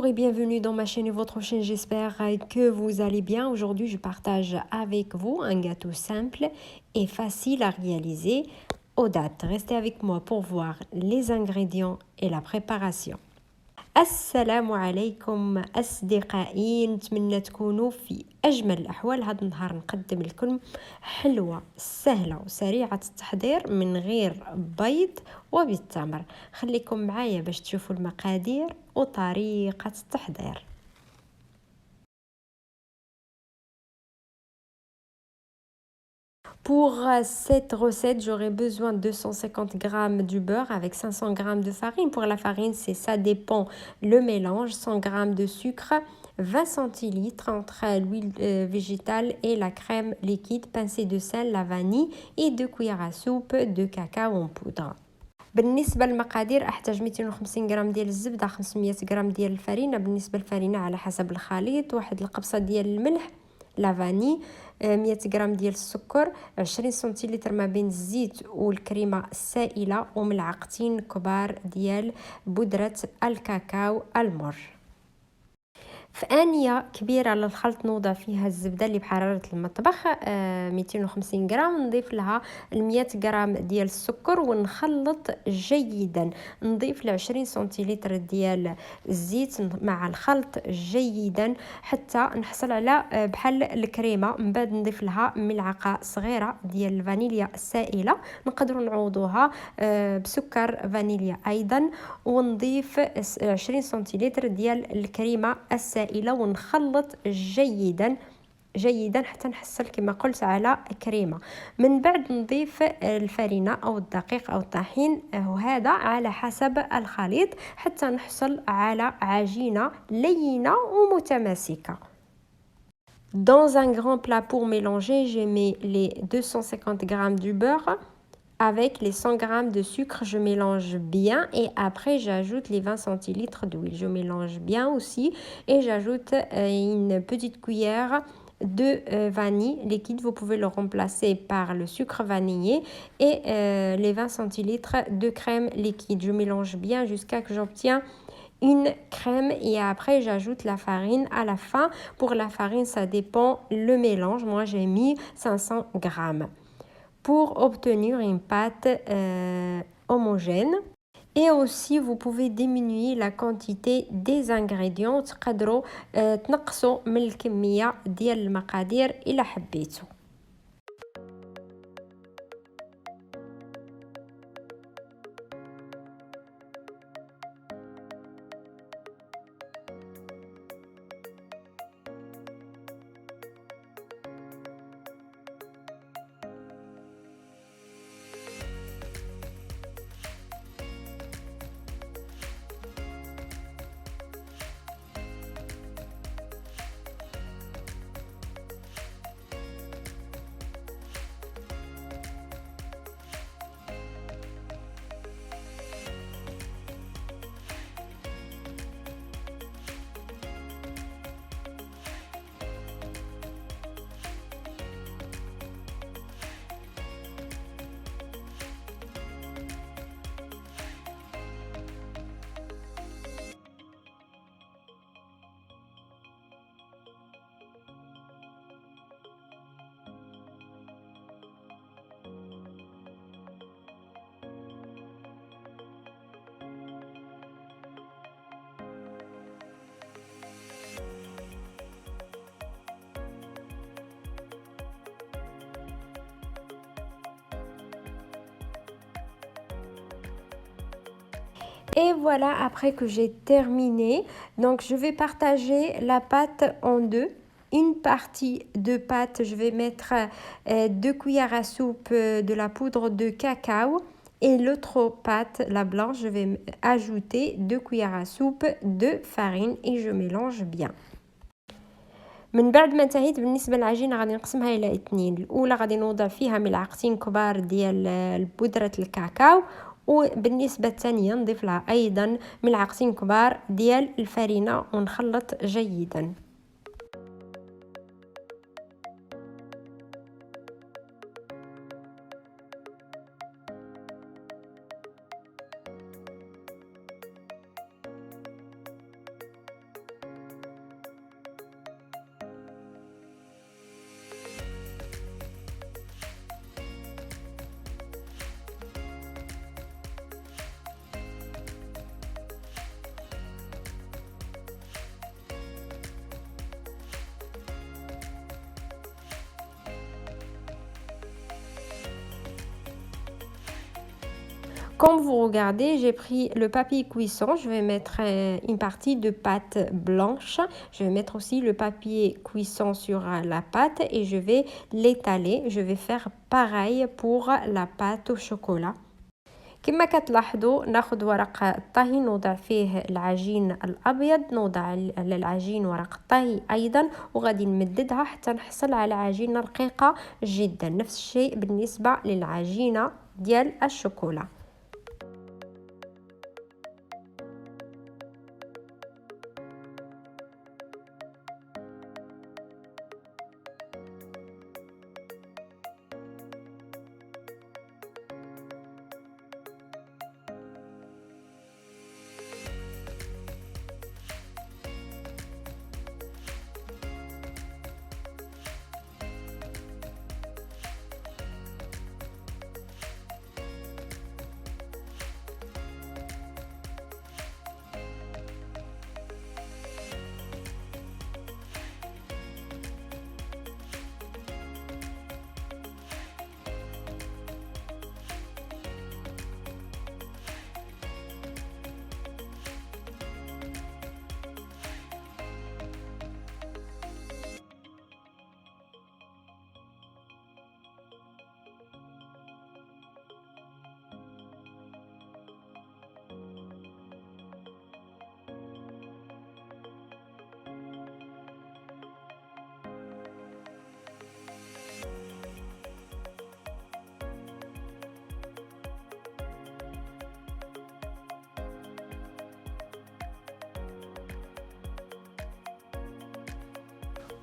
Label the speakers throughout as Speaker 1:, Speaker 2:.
Speaker 1: Bonjour et bienvenue dans ma chaîne et votre chaîne, j'espère que vous allez bien. Aujourd'hui, je partage avec vous un gâteau simple et facile à réaliser aux dattes. Restez avec moi pour voir les ingrédients et la préparation. السلام عليكم أصدقائي، نتمنى تكونوا في أجمل الأحوال. هذا النهار نقدم لكم حلوة سهلة وسريعة التحضير من غير بيض وبالتمر. خليكم معايا باش تشوفوا المقادير وطريقة التحضير. Pour cette recette, j'aurai besoin de 250 g du beurre avec 500 g de farine. Pour la farine, ça dépend le mélange. 100 g de sucre, 20 centilitres entre l'huile végétale et la crème liquide, pincée de sel, la vanille et 2 cuillères à soupe de cacao en poudre. بالنسبه للمقادير احتاج 250 غرام ديال الزبده، 500 غرام ديال الفرينه. بالنسبه للفرينه على حسب الخليط، واحد القبصه ديال الملح، لا فاني، 100 غرام ديال السكر، 20 سنتيلتر ما بين الزيت والكريمه السائله، وملعقتين كبار ديال بودره الكاكاو المر. في آنية كبيرة للخلط نوضع فيها الزبدة اللي بحرارة المطبخ 250 غرام، نضيف لها 100 غرام ديال السكر ونخلط جيدا. نضيف ل 20 سنتيلتر ديال الزيت مع الخلط جيدا حتى نحصل على بحال الكريمة. من بعد نضيف لها ملعقة صغيرة ديال الفانيليا السائلة، نقدروا نعوضوها بسكر فانيليا أيضا، ونضيف 20 سنتيلتر ديال الكريمة السائلة ونخلط جيدا حتى نحصل كما قلت على كريمة. من بعد نضيف الفرينة أو الدقيق أو الطحين، وهذا على حسب الخليط حتى نحصل على عجينة لينة ومتماسكة. Dans un grand plat pour mélanger, je mets les 250 g du beurre avec les 100 g de sucre. Je mélange bien et après j'ajoute les 20 centilitres d'huile. Je mélange bien aussi et j'ajoute une petite cuillère de vanille liquide. Vous pouvez le remplacer par le sucre vanillé et les 20 centilitres de crème liquide. Je mélange bien jusqu'à que j'obtiens une crème et après j'ajoute la farine à la fin. Pour la farine, ça dépend le mélange. Moi j'ai mis 500 g pour obtenir une pâte homogène. Et aussi vous pouvez diminuer la quantité des ingrédients. تقدروا تنقصوا من الكمية ديال المقادير إلى حبيتوا. Et voilà, après que j'ai terminé, donc je vais partager la pâte en deux. Une partie de pâte, je vais mettre 2 cuillères à soupe de la poudre de cacao, et l'autre pâte, la blanche, je vais ajouter 2 cuillères à soupe de farine et je mélange bien. من بعد ما انتهيت بالنسبه للعجينه غادي نقسمها الى 2. الاولى غادي نوضع فيها ملعقتين كبار ديال بودره الكاكاو، وبالنسبه الثانيه نضيف لها ايضا ملعقتين كبار ديال الفرينه ونخلط جيدا. Comme vous regardez, j'ai pris le papier cuisson. Je vais mettre une partie de pâte blanche. Je vais mettre aussi le papier cuisson sur la pâte et je vais l'étaler. Je vais faire pareil pour la pâte au chocolat. كما كتلاحظوا ناخذ ورق الطهي نوضع فيه العجين الابيض، نوضع على العجين ورق الطهي ايضا، وغادي نمددها حتى نحصل على عجينه رقيقه جدا. نفس الشيء بالنسبه للعجينه ديال الشوكولا.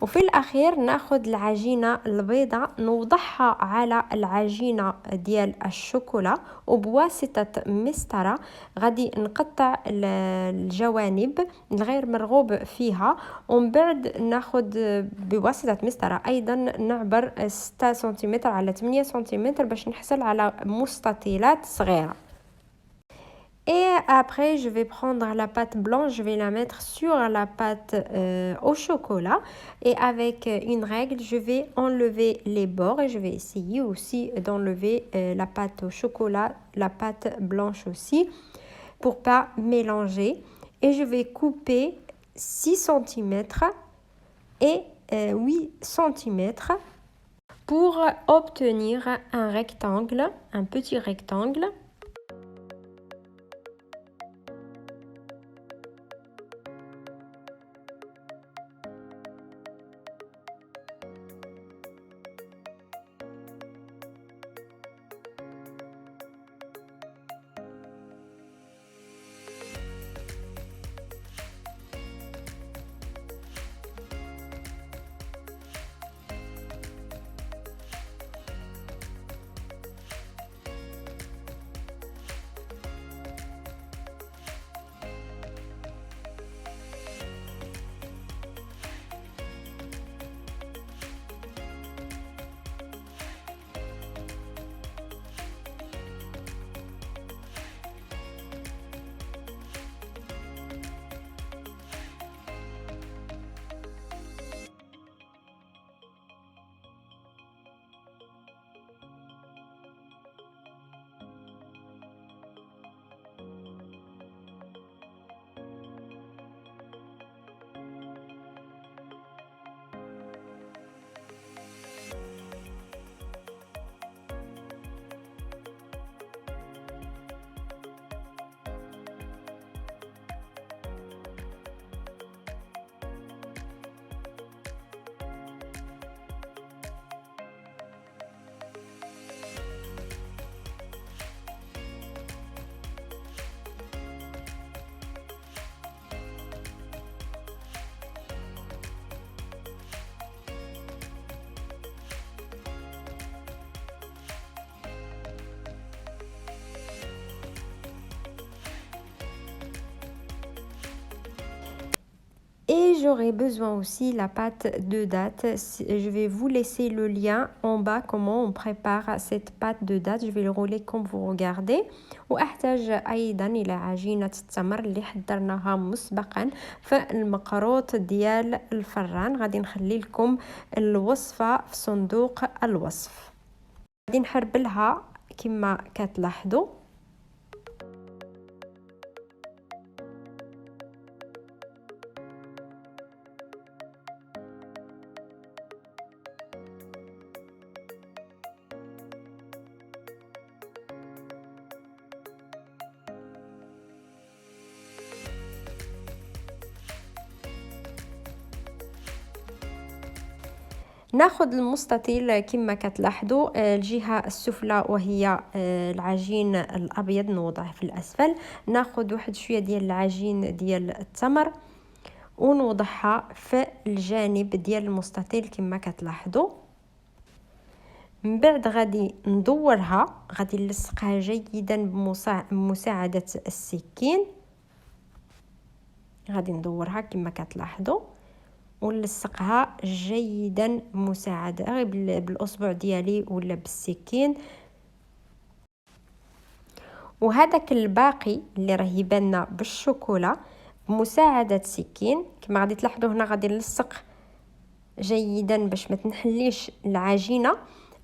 Speaker 1: وفي الأخير ناخد العجينة البيضاء نوضعها على العجينة ديال الشوكولا، وبواسطة مسطرة غادي نقطع الجوانب الغير مرغوب فيها، ومن بعد ناخد بواسطة مسطرة أيضا نعبر 6 سنتيمتر على 8 سنتيمتر باش نحصل على مستطيلات صغيرة. Et après, je vais prendre la pâte blanche, je vais la mettre sur la pâte au chocolat. Et avec une règle, je vais enlever les bords et je vais essayer aussi d'enlever la pâte au chocolat, la pâte blanche aussi, pour pas mélanger. Et je vais couper 6 cm et 8 cm pour obtenir un rectangle, un petit rectangle. Et j'aurai besoin aussi la pâte de date. Je vais vous laisser le lien en bas comment on prépare cette pâte de date. Je vais le rouler comme vous regardez. واحتاج ايضا الى عجينه التمر اللي حضرناها مسبقا في المقروط ديال الفران. غادي نخلي لكم الوصفه في صندوق الوصف. غادي نحربلها كما كتلاحظوا. ناخذ المستطيل كما كتلاحظوا الجهة السفلى وهي العجين الأبيض نوضعه في الأسفل. ناخذ واحد شوية ديال العجين ديال التمر ونوضعها في الجانب ديال المستطيل كما كتلاحظوا. من بعد غادي ندورها، غادي نلصقها جيدا بمساعدة السكين. غادي ندورها كما كتلاحظوا ونلصقها جيدا بمساعدة بالاصبع ديالي ولا بالسكين. وهذاك الباقي اللي راه يبان بالشوكولا بمساعدة سكين كما غادي تلاحظوا هنا غادي نلصق جيدا باش ما تنحليش العجينة.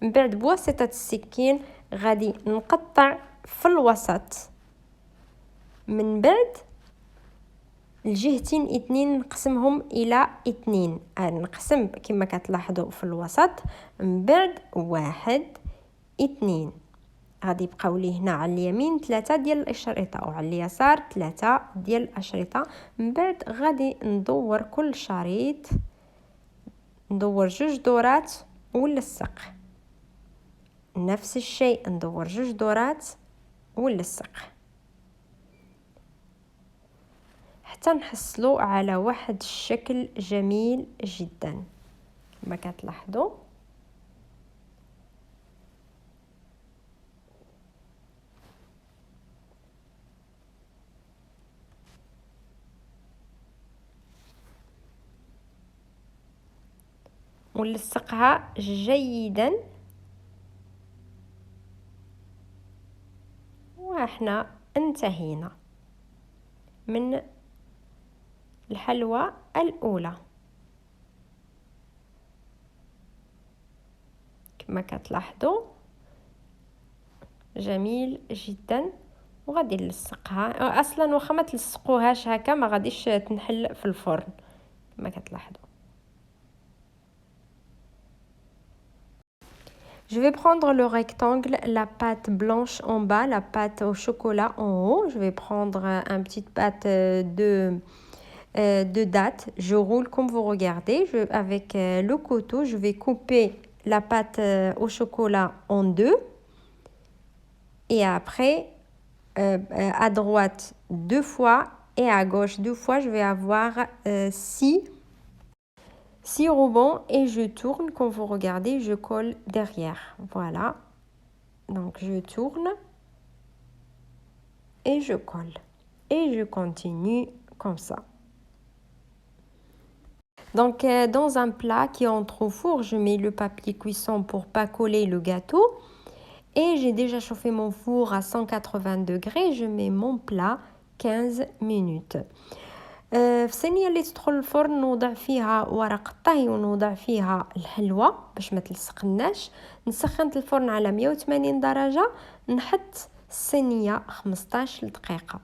Speaker 1: من بعد بواسطة السكين غادي نقطع في الوسط، من بعد الجهتين اثنين نقسمهم الى اثنين، نقسم كما كتلاحظوا في الوسط، من بعد واحد اثنين غادي يبقاو لي هنا على اليمين 3 ديال الاشرطه وعلى اليسار 3 ديال الاشرطه. من بعد غادي ندور كل شريط، ندور 2 دورات ونلصق، نفس الشيء ندور 2 دورات ونلصق حتى نحصلوا على واحد الشكل جميل جدا كما كتلاحظوا. ونلصقها جيدا واحنا انتهينا من الحلوى الأولى كما كتلاحظوا جميل جدا. وغادي نلصقها، اصلا واخا ما تلصقوهاش هكا ما غاديش تنحل في الفرن كما كتلاحظوا. Je vais prendre le rectangle, la pâte blanche en bas, la pâte au chocolat en haut. Je vais prendre une petite pâte de date. Je roule comme vous regardez. Avec le couteau, je vais couper la pâte au chocolat en deux. Et après, à droite 2 fois et à gauche 2 fois, je vais avoir 6 rubans et je tourne. Comme vous regardez, je colle derrière. Voilà. Donc, je tourne et je colle. Et je continue comme ça. Donc, dans un plat qui entre au four, je mets le papier cuisson pour pas coller le gâteau. Et j'ai déjà chauffé mon four à 180 degrés. Je mets mon plat 15 minutes. في الصينيه اللي تدخل الفرن نوضع فيها ورق الطهي ونوضع فيها الحلوى باش ما تلصقناش. نسخن الفرن على 180 درجه، نحط الصينيه 15 دقيقه.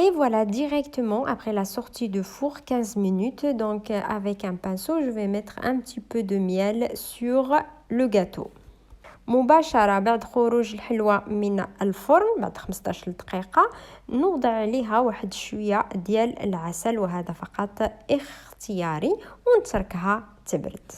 Speaker 1: Et voilà, directement après la sortie de four, 15 minutes, donc avec un pinceau, je vais mettre un petit peu de miel sur le gâteau. مباشرة بعد خروج الحلوى من الفرن بعد 15 دقيقة نوضع عليها واحد شوية ديال العسل، وهذا فقط اختياري، ونتركها تبرد.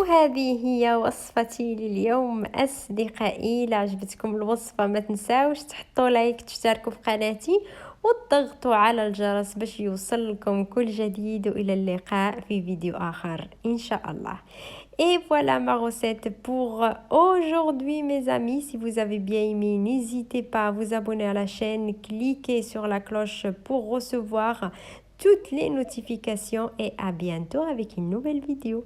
Speaker 1: وهذه هي وصفتي لليوم أصدقائي. إلا عجبتكم الوصفة ما تنساوش تحطوا لايك، تشتركوا في قناتي وتضغطوا على الجرس باش يوصلكم كل جديد. وإلى اللقاء في فيديو آخر إن شاء الله. Et voilà ma recette pour aujourd'hui mes amis. Si vous avez bien aimé, n'hésitez pas à vous abonner à la chaîne, cliquez sur la cloche pour recevoir toutes les notifications et à bientôt avec une nouvelle vidéo.